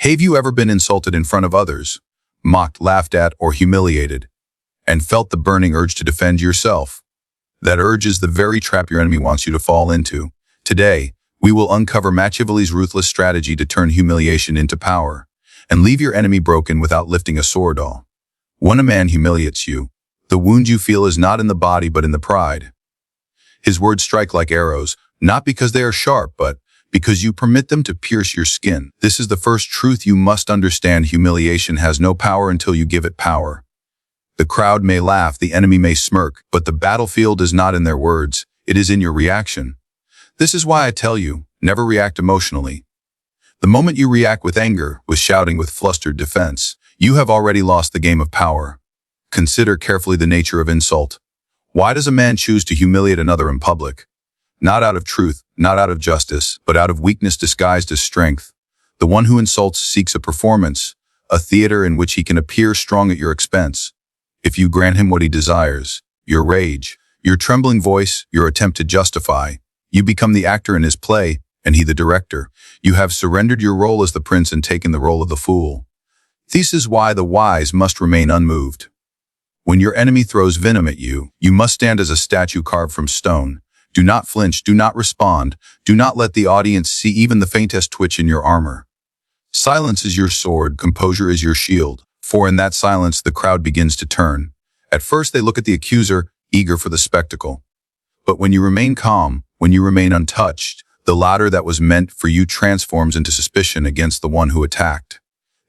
Have you ever been insulted in front of others, mocked, laughed at, or humiliated, and felt the burning urge to defend yourself? That urge is the very trap your enemy wants you to fall into. Today, we will uncover Machiavelli's ruthless strategy to turn humiliation into power and leave your enemy broken without lifting a sword. When a man humiliates you, the wound you feel is not in the body but in the pride. His words strike like arrows, not because they are sharp, but because you permit them to pierce your skin. This is the first truth you must understand. Humiliation has no power until you give it power. The crowd may laugh, the enemy may smirk, but the battlefield is not in their words, it is in your reaction. This is why I tell you, never react emotionally. The moment you react with anger, with shouting, with flustered defense, you have already lost the game of power. Consider carefully the nature of insult. Why does a man choose to humiliate another in public? Not out of truth, not out of justice, but out of weakness disguised as strength. The one who insults seeks a performance, a theater in which he can appear strong at your expense. If you grant him what he desires, your rage, your trembling voice, your attempt to justify, you become the actor in his play, and he the director. You have surrendered your role as the prince and taken the role of the fool. This is why the wise must remain unmoved. When your enemy throws venom at you, you must stand as a statue carved from stone. Do not flinch, do not respond, do not let the audience see even the faintest twitch in your armor. Silence is your sword, composure is your shield, for in that silence the crowd begins to turn. At first they look at the accuser, eager for the spectacle. But when you remain calm, when you remain untouched, the ladder that was meant for you transforms into suspicion against the one who attacked.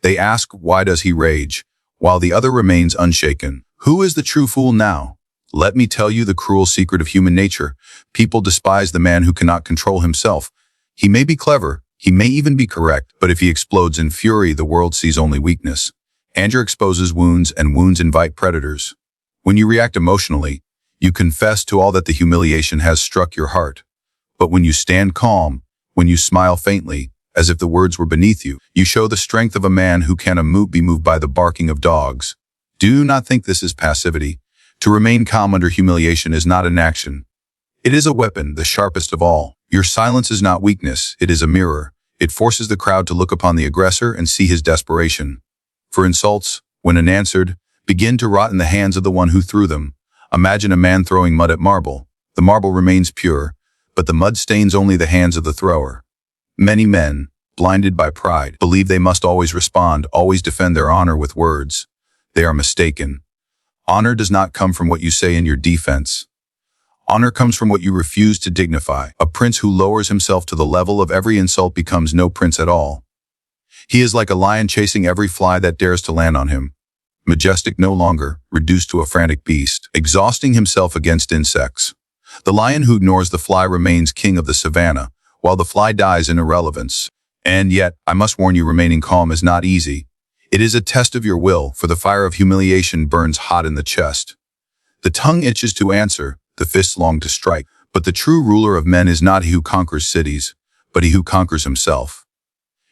They ask, why does he rage, while the other remains unshaken? Who is the true fool now? Let me tell you the cruel secret of human nature. People despise the man who cannot control himself. He may be clever, he may even be correct, but if he explodes in fury, the world sees only weakness. Anger exposes wounds, and wounds invite predators. When you react emotionally, you confess to all that the humiliation has struck your heart. But when you stand calm, when you smile faintly, as if the words were beneath you, you show the strength of a man who can be moved by the barking of dogs. Do not think this is passivity. To remain calm under humiliation is not inaction. It is a weapon, the sharpest of all. Your silence is not weakness, it is a mirror. It forces the crowd to look upon the aggressor and see his desperation. For insults, when unanswered, begin to rot in the hands of the one who threw them. Imagine a man throwing mud at marble. The marble remains pure, but the mud stains only the hands of the thrower. Many men, blinded by pride, believe they must always respond, always defend their honor with words. They are mistaken. Honor does not come from what you say in your defense. Honor comes from what you refuse to dignify. A prince who lowers himself to the level of every insult becomes no prince at all. He is like a lion chasing every fly that dares to land on him. Majestic no longer, reduced to a frantic beast, exhausting himself against insects. The lion who ignores the fly remains king of the savannah, while the fly dies in irrelevance. And yet, I must warn you, remaining calm is not easy. It is a test of your will, for the fire of humiliation burns hot in the chest. The tongue itches to answer, the fists long to strike. But the true ruler of men is not he who conquers cities, but he who conquers himself.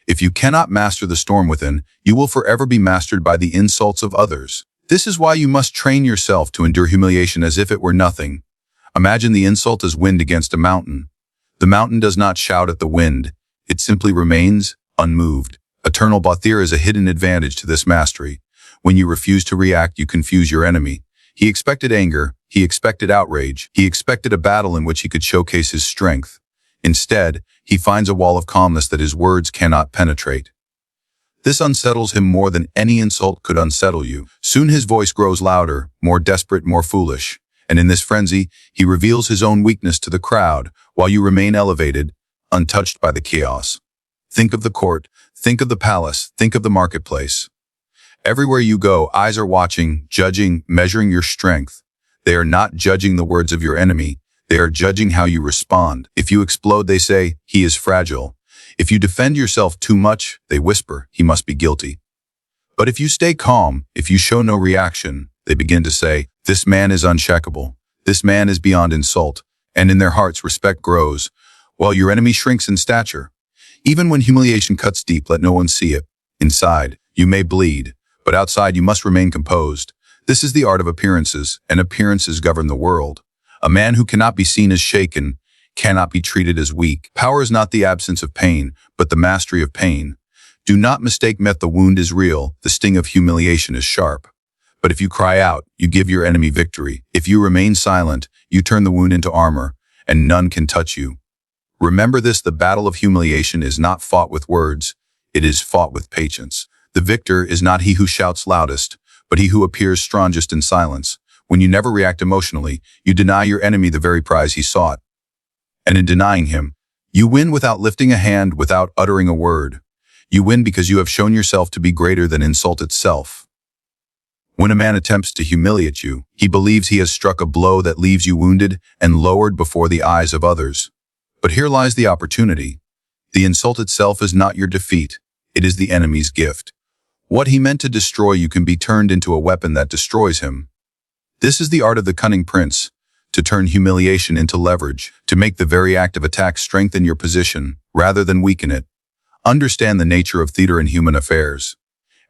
If you cannot master the storm within, you will forever be mastered by the insults of others. This is why you must train yourself to endure humiliation as if it were nothing. Imagine the insult as wind against a mountain. The mountain does not shout at the wind. It simply remains unmoved. Eternal Bathier is a hidden advantage to this mastery. When you refuse to react, you confuse your enemy. He expected anger, he expected outrage, he expected a battle in which he could showcase his strength. Instead, he finds a wall of calmness that his words cannot penetrate. This unsettles him more than any insult could unsettle you. Soon his voice grows louder, more desperate, more foolish. And in this frenzy, he reveals his own weakness to the crowd, while you remain elevated, untouched by the chaos. Think of the court, think of the palace, think of the marketplace. Everywhere you go, eyes are watching, judging, measuring your strength. They are not judging the words of your enemy. They are judging how you respond. If you explode, they say, he is fragile. If you defend yourself too much, they whisper, he must be guilty. But if you stay calm, if you show no reaction, they begin to say, this man is unshakable. This man is beyond insult. And in their hearts, respect grows, while your enemy shrinks in stature. Even when humiliation cuts deep, let no one see it. Inside, you may bleed, but outside you must remain composed. This is the art of appearances, and appearances govern the world. A man who cannot be seen as shaken cannot be treated as weak. Power is not the absence of pain, but the mastery of pain. Do not mistake the wound is real, the sting of humiliation is sharp. But if you cry out, you give your enemy victory. If you remain silent, you turn the wound into armor, and none can touch you. Remember this, the battle of humiliation is not fought with words, it is fought with patience. The victor is not he who shouts loudest, but he who appears strongest in silence. When you never react emotionally, you deny your enemy the very prize he sought. And in denying him, you win without lifting a hand, without uttering a word. You win because you have shown yourself to be greater than insult itself. When a man attempts to humiliate you, he believes he has struck a blow that leaves you wounded and lowered before the eyes of others. But here lies the opportunity. The insult itself is not your defeat, it is the enemy's gift. What he meant to destroy you can be turned into a weapon that destroys him. This is the art of the cunning prince, to turn humiliation into leverage, to make the very act of attack strengthen your position, rather than weaken it. Understand the nature of theater in human affairs.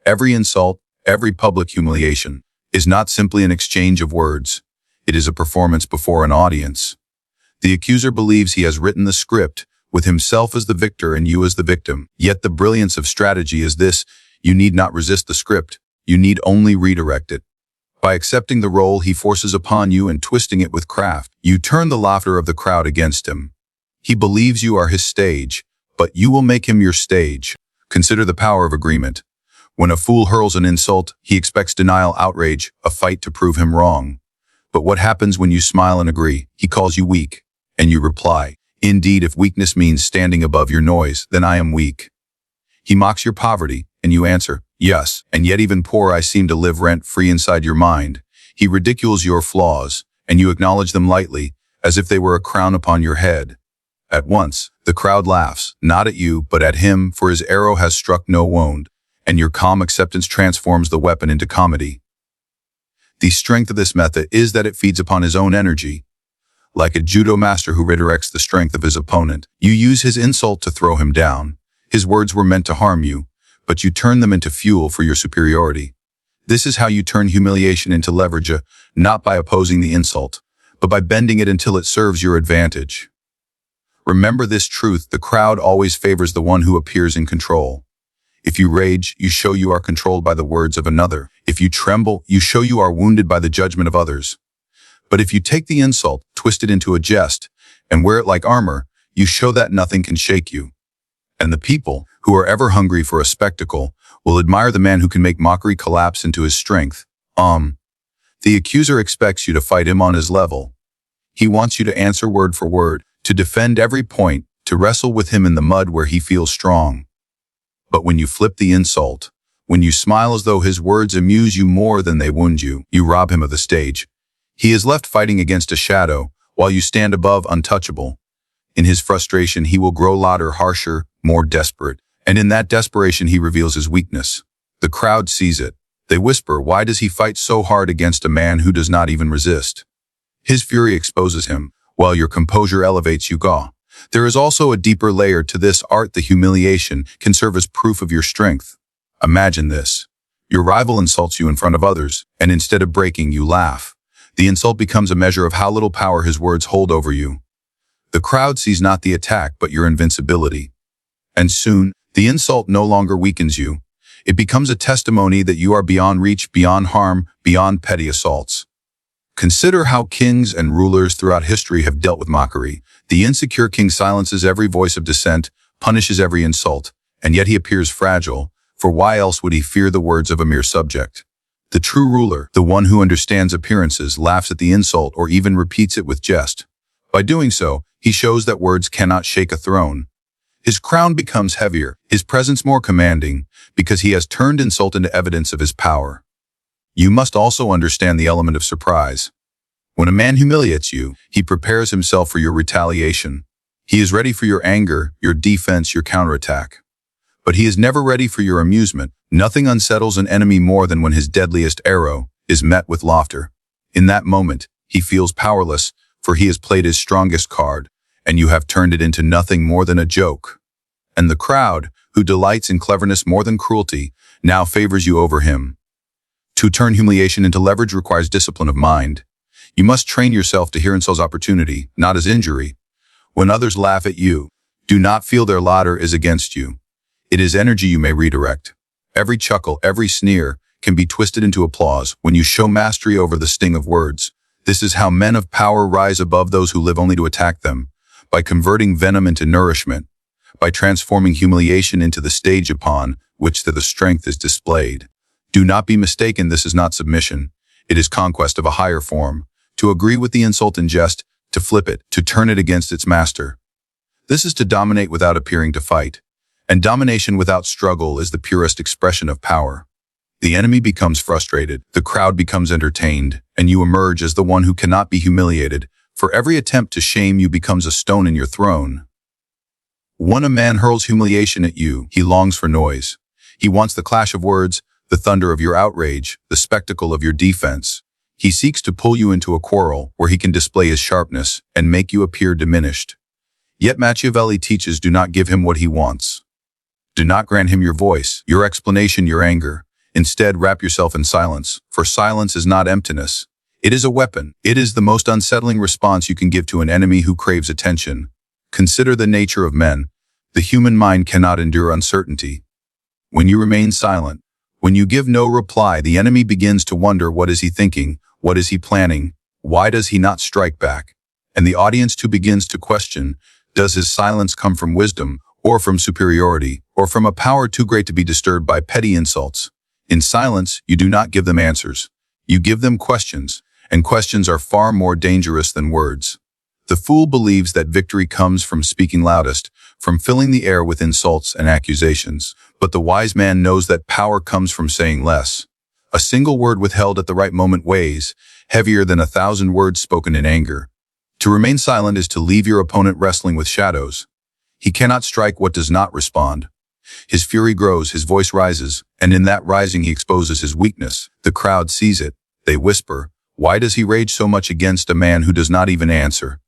Every insult, every public humiliation, is not simply an exchange of words. It is a performance before an audience. The accuser believes he has written the script, with himself as the victor and you as the victim. Yet the brilliance of strategy is this: you need not resist the script, you need only redirect it. By accepting the role he forces upon you and twisting it with craft, you turn the laughter of the crowd against him. He believes you are his stage, but you will make him your stage. Consider the power of agreement. When a fool hurls an insult, he expects denial, outrage, a fight to prove him wrong. But what happens when you smile and agree? He calls you weak, and you reply, "Indeed, if weakness means standing above your noise, then I am weak." He mocks your poverty, and you answer, "Yes, and yet even poor I seem to live rent-free inside your mind." He ridicules your flaws, and you acknowledge them lightly, as if they were a crown upon your head. At once, the crowd laughs, not at you, but at him, for his arrow has struck no wound, and your calm acceptance transforms the weapon into comedy. The strength of this method is that it feeds upon his own energy. Like a judo master who redirects the strength of his opponent, you use his insult to throw him down. His words were meant to harm you, but you turn them into fuel for your superiority. This is how you turn humiliation into leverage, not by opposing the insult, but by bending it until it serves your advantage. Remember this truth: the crowd always favors the one who appears in control. If you rage, you show you are controlled by the words of another. If you tremble, you show you are wounded by the judgment of others. But if you take the insult, twist it into a jest, and wear it like armor, you show that nothing can shake you. And the people, who are ever hungry for a spectacle, will admire the man who can make mockery collapse into his strength. The accuser expects you to fight him on his level. He wants you to answer word for word, to defend every point, to wrestle with him in the mud where he feels strong. But when you flip the insult, when you smile as though his words amuse you more than they wound you, you rob him of the stage. He is left fighting against a shadow, while you stand above untouchable. In his frustration, he will grow louder, harsher, more desperate, and in that desperation he reveals his weakness. The crowd sees it. They whisper, "Why does he fight so hard against a man who does not even resist?" His fury exposes him, while your composure elevates you. There is also a deeper layer to this art. The humiliation can serve as proof of your strength. Imagine this. Your rival insults you in front of others, and instead of breaking, you laugh. The insult becomes a measure of how little power his words hold over you. The crowd sees not the attack, but your invincibility. And soon, the insult no longer weakens you. It becomes a testimony that you are beyond reach, beyond harm, beyond petty assaults. Consider how kings and rulers throughout history have dealt with mockery. The insecure king silences every voice of dissent, punishes every insult, and yet he appears fragile, for why else would he fear the words of a mere subject? The true ruler, the one who understands appearances, laughs at the insult or even repeats it with jest. By doing so, he shows that words cannot shake a throne. His crown becomes heavier, his presence more commanding, because he has turned insult into evidence of his power. You must also understand the element of surprise. When a man humiliates you, he prepares himself for your retaliation. He is ready for your anger, your defense, your counterattack. But he is never ready for your amusement. Nothing unsettles an enemy more than when his deadliest arrow is met with laughter. In that moment, he feels powerless, for he has played his strongest card, and you have turned it into nothing more than a joke. And the crowd, who delights in cleverness more than cruelty, now favors you over him. To turn humiliation into leverage requires discipline of mind. You must train yourself to hear insults as opportunity, not as injury. When others laugh at you, do not feel their laughter is against you. It is energy you may redirect. Every chuckle, every sneer can be twisted into applause when you show mastery over the sting of words. This is how men of power rise above those who live only to attack them, by converting venom into nourishment, by transforming humiliation into the stage upon which the strength is displayed. Do not be mistaken, this is not submission. It is conquest of a higher form. To agree with the insult in jest, to flip it, to turn it against its master. This is to dominate without appearing to fight. And domination without struggle is the purest expression of power. The enemy becomes frustrated, the crowd becomes entertained, and you emerge as the one who cannot be humiliated. For every attempt to shame you becomes a stone in your throne. When a man hurls humiliation at you, he longs for noise. He wants the clash of words, the thunder of your outrage, the spectacle of your defense. He seeks to pull you into a quarrel where he can display his sharpness and make you appear diminished. Yet Machiavelli teaches, do not give him what he wants. Do not grant him your voice, your explanation, your anger. Instead, wrap yourself in silence, for silence is not emptiness. It is a weapon. It is the most unsettling response you can give to an enemy who craves attention. Consider the nature of men. The human mind cannot endure uncertainty. When you remain silent, when you give no reply, the enemy begins to wonder, what is he thinking? What is he planning? Why does he not strike back? And the audience too begins to question, does his silence come from wisdom, or from superiority, or from a power too great to be disturbed by petty insults? In silence, you do not give them answers. You give them questions, and questions are far more dangerous than words. The fool believes that victory comes from speaking loudest, from filling the air with insults and accusations. But the wise man knows that power comes from saying less. A single word withheld at the right moment weighs heavier than 1,000 words spoken in anger. To remain silent is to leave your opponent wrestling with shadows. He cannot strike what does not respond. His fury grows, his voice rises, and in that rising he exposes his weakness. The crowd sees it. They whisper, why does he rage so much against a man who does not even answer?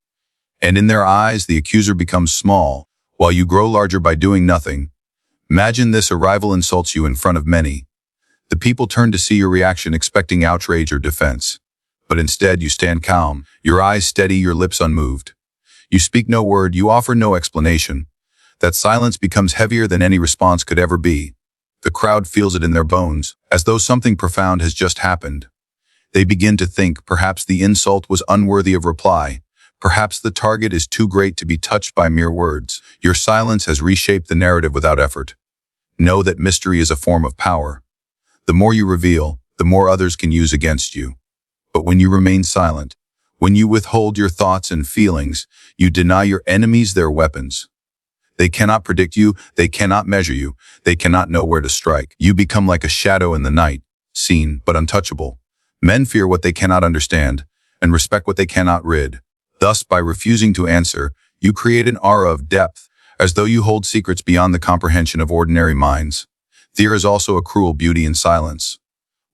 And in their eyes the accuser becomes small, while you grow larger by doing nothing. Imagine this: a rival insults you in front of many. The people turn to see your reaction, expecting outrage or defense. But instead you stand calm, your eyes steady, your lips unmoved. You speak no word, you offer no explanation. That silence becomes heavier than any response could ever be. The crowd feels it in their bones, as though something profound has just happened. They begin to think, perhaps the insult was unworthy of reply. Perhaps the target is too great to be touched by mere words. Your silence has reshaped the narrative without effort. Know that mystery is a form of power. The more you reveal, the more others can use against you. But when you remain silent, when you withhold your thoughts and feelings, you deny your enemies their weapons. They cannot predict you, they cannot measure you, they cannot know where to strike. You become like a shadow in the night, seen but untouchable. Men fear what they cannot understand, and respect what they cannot rid. Thus, by refusing to answer, you create an aura of depth, as though you hold secrets beyond the comprehension of ordinary minds. There is also a cruel beauty in silence.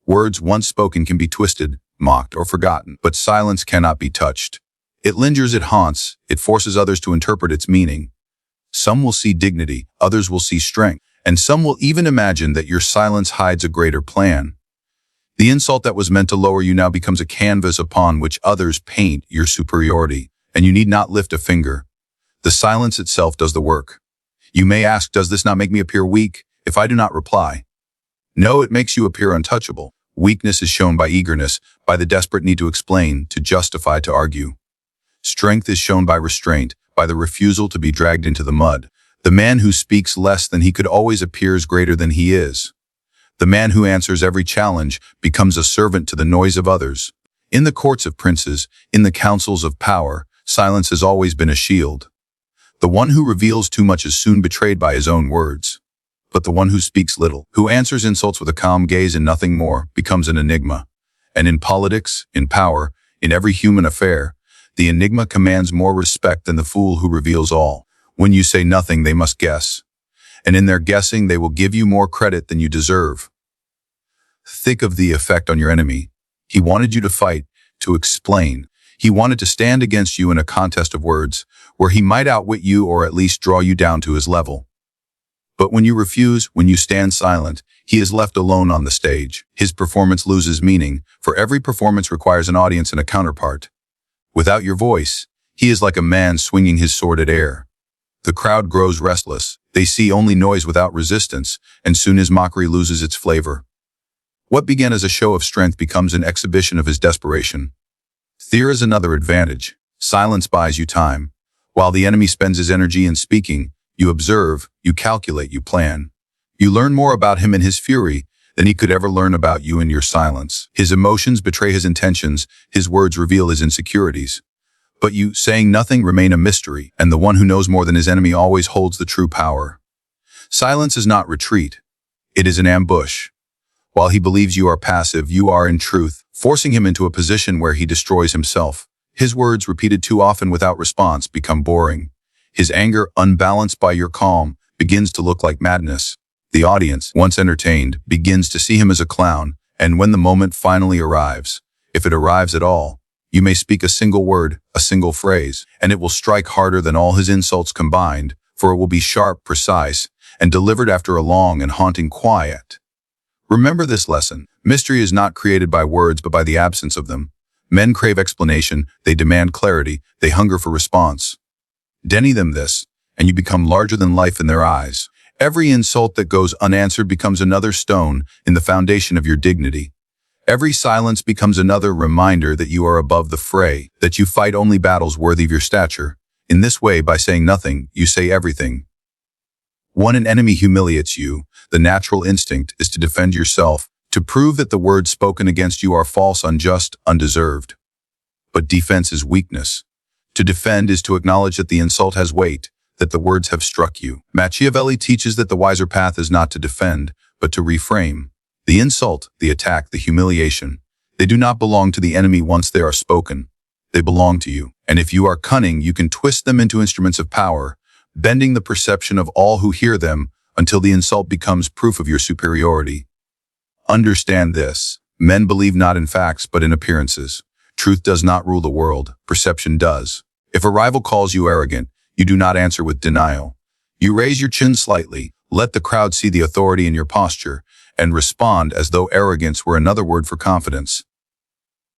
Words once spoken can be twisted, mocked, or forgotten, but silence cannot be touched. It lingers, it haunts, it forces others to interpret its meaning. Some will see dignity, others will see strength, and some will even imagine that your silence hides a greater plan. The insult that was meant to lower you now becomes a canvas upon which others paint your superiority, and you need not lift a finger. The silence itself does the work. You may ask, does this not make me appear weak if I do not reply? No, it makes you appear untouchable. Weakness is shown by eagerness, by the desperate need to explain, to justify, to argue. Strength is shown by restraint, by the refusal to be dragged into the mud. The man who speaks less than he could always appears greater than he is. The man who answers every challenge becomes a servant to the noise of others. In the courts of princes, in the councils of power, silence has always been a shield. The one who reveals too much is soon betrayed by his own words. But the one who speaks little, who answers insults with a calm gaze and nothing more, becomes an enigma. And in politics, in power, in every human affair, the enigma commands more respect than the fool who reveals all. When you say nothing, they must guess. And in their guessing, they will give you more credit than you deserve. Think of the effect on your enemy. He wanted you to fight, to explain. He wanted to stand against you in a contest of words, where he might outwit you or at least draw you down to his level. But when you refuse, when you stand silent, he is left alone on the stage. His performance loses meaning, for every performance requires an audience and a counterpart. Without your voice, he is like a man swinging his sword at air. The crowd grows restless. They see only noise without resistance, and soon his mockery loses its flavor. What began as a show of strength becomes an exhibition of his desperation. Here is another advantage. Silence buys you time. While the enemy spends his energy in speaking, you observe, you calculate, you plan. You learn more about him in his fury than he could ever learn about you in your silence. His emotions betray his intentions, his words reveal his insecurities. But you, saying nothing, remain a mystery, and the one who knows more than his enemy always holds the true power. Silence is not retreat. It is an ambush. While he believes you are passive, you are in truth, forcing him into a position where he destroys himself. His words, repeated too often without response, become boring. His anger, unbalanced by your calm, begins to look like madness. The audience, once entertained, begins to see him as a clown, and when the moment finally arrives, if it arrives at all, you may speak a single word, a single phrase, and it will strike harder than all his insults combined, for it will be sharp, precise, and delivered after a long and haunting quiet. Remember this lesson. Mystery is not created by words but by the absence of them. Men crave explanation, they demand clarity, they hunger for response. Deny them this, and you become larger than life in their eyes. Every insult that goes unanswered becomes another stone in the foundation of your dignity. Every silence becomes another reminder that you are above the fray, that you fight only battles worthy of your stature. In this way, by saying nothing, you say everything. When an enemy humiliates you, the natural instinct is to defend yourself, to prove that the words spoken against you are false, unjust, undeserved. But defense is weakness. To defend is to acknowledge that the insult has weight, that the words have struck you. Machiavelli teaches that the wiser path is not to defend, but to reframe. The insult, the attack, the humiliation, they do not belong to the enemy once they are spoken. They belong to you. And if you are cunning, you can twist them into instruments of power, bending the perception of all who hear them until the insult becomes proof of your superiority. Understand this. Men believe not in facts, but in appearances. Truth does not rule the world. Perception does. If a rival calls you arrogant, you do not answer with denial. You raise your chin slightly, let the crowd see the authority in your posture, and respond as though arrogance were another word for confidence.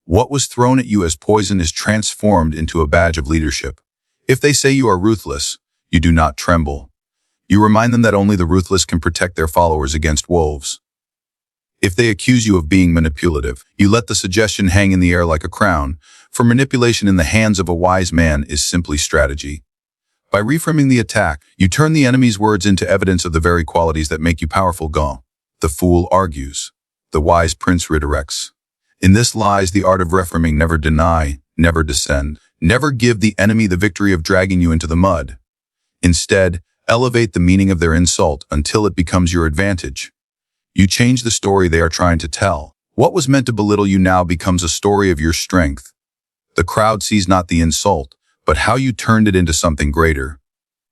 What was thrown at you as poison is transformed into a badge of leadership. If they say you are ruthless, you do not tremble. You remind them that only the ruthless can protect their followers against wolves. If they accuse you of being manipulative, you let the suggestion hang in the air like a crown, for manipulation in the hands of a wise man is simply strategy. By reframing the attack, you turn the enemy's words into evidence of the very qualities that make you powerful. Go. The fool argues. The wise prince redirects. In this lies the art of reframing. Never deny, never descend. Never give the enemy the victory of dragging you into the mud. Instead, elevate the meaning of their insult until it becomes your advantage. You change the story they are trying to tell. What was meant to belittle you now becomes a story of your strength. The crowd sees not the insult, but how you turned it into something greater.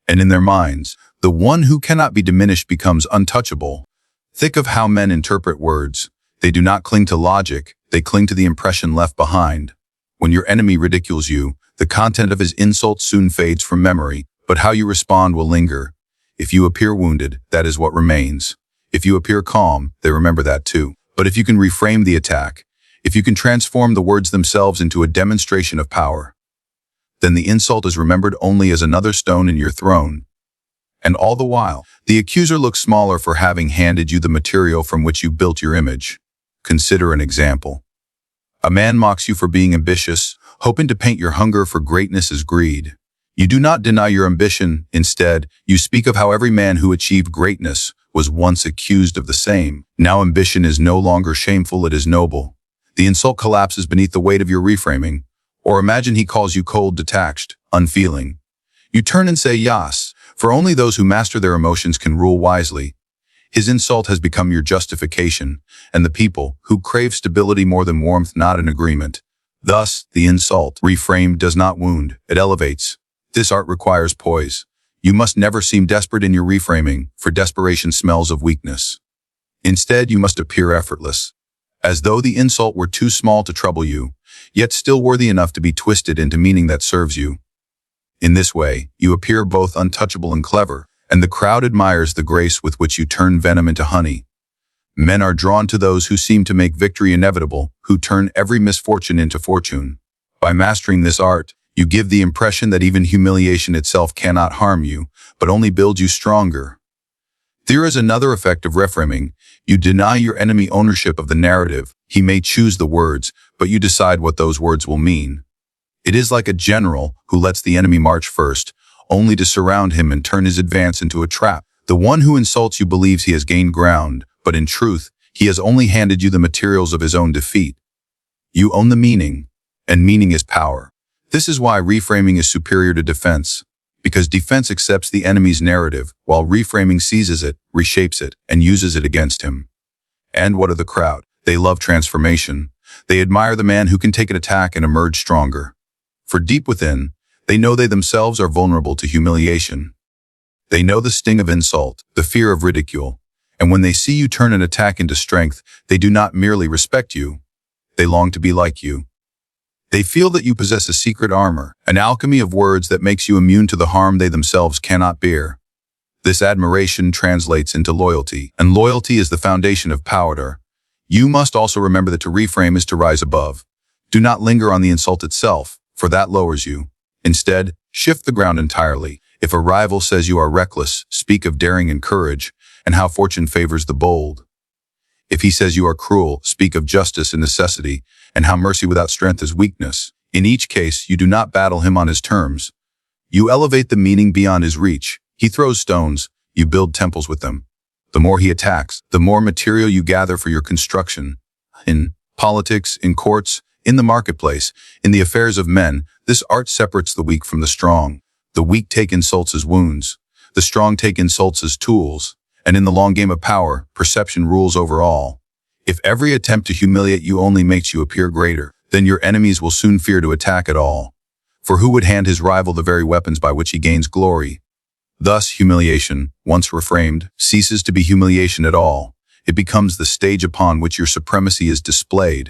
And in their minds, the one who cannot be diminished becomes untouchable. Think of how men interpret words. They do not cling to logic, they cling to the impression left behind. When your enemy ridicules you, the content of his insult soon fades from memory, but how you respond will linger. If you appear wounded, that is what remains. If you appear calm, they remember that too. But if you can reframe the attack, if you can transform the words themselves into a demonstration of power, then the insult is remembered only as another stone in your throne. And all the while, the accuser looks smaller for having handed you the material from which you built your image. Consider an example. A man mocks you for being ambitious, hoping to paint your hunger for greatness as greed. You do not deny your ambition. Instead, you speak of how every man who achieved greatness was once accused of the same. Now ambition is no longer shameful, it is noble. The insult collapses beneath the weight of your reframing. Or imagine he calls you cold, detached, unfeeling. You turn and say yes, for only those who master their emotions can rule wisely. His insult has become your justification, and the people who crave stability more than warmth not in agreement. Thus, the insult, reframed, does not wound, it elevates. This art requires poise. You must never seem desperate in your reframing, for desperation smells of weakness. Instead, you must appear effortless, as though the insult were too small to trouble you, yet still worthy enough to be twisted into meaning that serves you. In this way, you appear both untouchable and clever, and the crowd admires the grace with which you turn venom into honey. Men are drawn to those who seem to make victory inevitable, who turn every misfortune into fortune. By mastering this art, you give the impression that even humiliation itself cannot harm you, but only builds you stronger. There is another effect of reframing. You deny your enemy ownership of the narrative. He may choose the words, but you decide what those words will mean. It is like a general who lets the enemy march first, only to surround him and turn his advance into a trap. The one who insults you believes he has gained ground, but in truth, he has only handed you the materials of his own defeat. You own the meaning, and meaning is power. This is why reframing is superior to defense, because defense accepts the enemy's narrative, while reframing seizes it, reshapes it, and uses it against him. And what of the crowd? They love transformation. They admire the man who can take an attack and emerge stronger. For deep within, they know they themselves are vulnerable to humiliation. They know the sting of insult, the fear of ridicule, and when they see you turn an attack into strength, they do not merely respect you. They long to be like you. They feel that you possess a secret armor, an alchemy of words that makes you immune to the harm they themselves cannot bear. This admiration translates into loyalty, and loyalty is the foundation of power. You must also remember that to reframe is to rise above. Do not linger on the insult itself, for that lowers you. Instead, shift the ground entirely. If a rival says you are reckless, speak of daring and courage, and how fortune favors the bold. If he says you are cruel, speak of justice and necessity, and how mercy without strength is weakness. In each case, you do not battle him on his terms. You elevate the meaning beyond his reach. He throws stones, you build temples with them. The more he attacks, the more material you gather for your construction. In politics, in courts, in the marketplace, in the affairs of men, this art separates the weak from the strong. The weak take insults as wounds. The strong take insults as tools. And in the long game of power, perception rules over all. If every attempt to humiliate you only makes you appear greater, then your enemies will soon fear to attack at all. For who would hand his rival the very weapons by which he gains glory? Thus, humiliation, once reframed, ceases to be humiliation at all. It becomes the stage upon which your supremacy is displayed.